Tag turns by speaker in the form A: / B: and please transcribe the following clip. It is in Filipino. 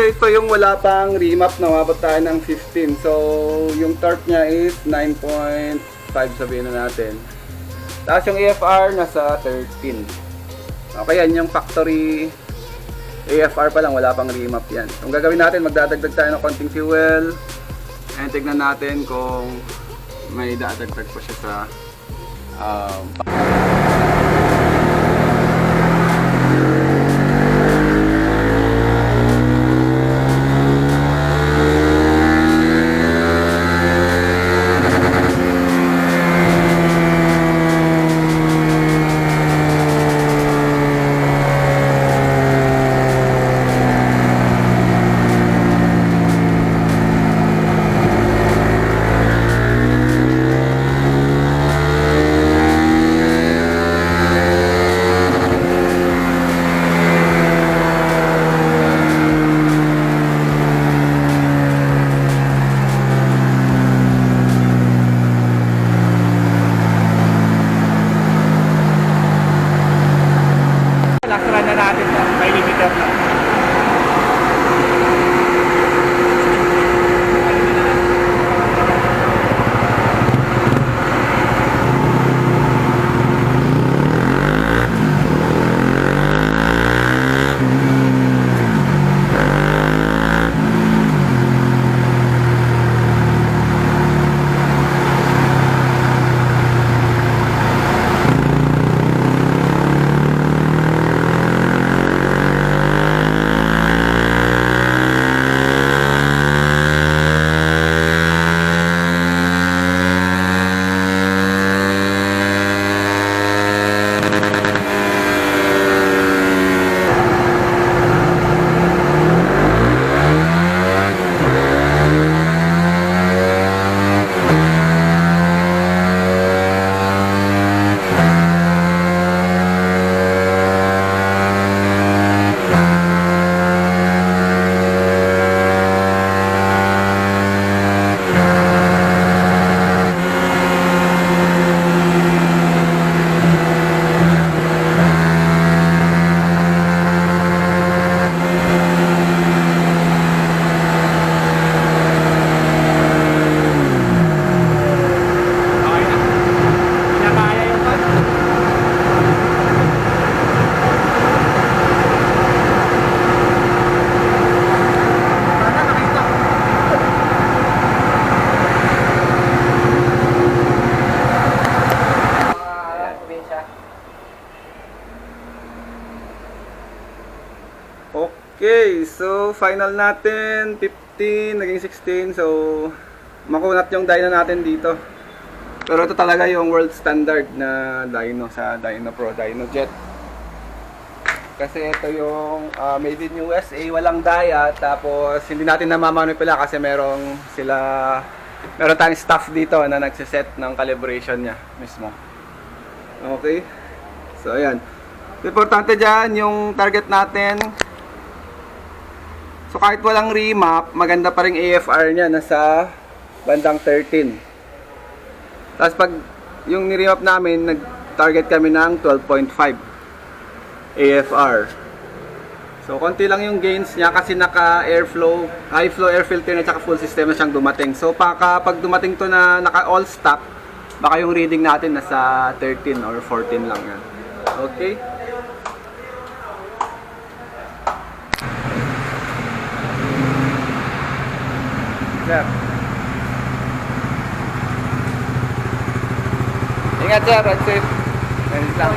A: kasi ito yung wala pang remap na umabot tayo ng 15. So, yung torque niya is 9.5 sabihin na natin. Tapos yung AFR nasa 13. Okay, yan yung factory AFR pa lang, wala pang remap yan. Kung gagawin natin, magdadagdag tayo ng konting fuel. And tignan natin kung may dadagdag pa siya sa okay, so final natin 15, naging 16. So makunat yung dyno natin dito. Pero ito talaga yung world standard na dyno sa Dyno Pro, Dyno Jet. Kasi ito yung made in USA, walang daya. Tapos hindi natin namamanipula kasi meron tayong staff dito na nagsiset ng calibration niya mismo. Okay, so ayan. Importante dyan yung target natin. So kahit walang remap, maganda pa rin AFR niya, nasa bandang 13. Tapos pag yung ni-remap namin, nag-target kami ng 12.5 AFR. So konti lang yung gains niya kasi naka-airflow, high flow air filter na tsaka full system na siyang dumating. So pag dumating to na naka-all stock, baka yung reading natin nasa 13 or 14 lang yan. Okay? Sir. Ingat sir, ride safe. Ganun lang.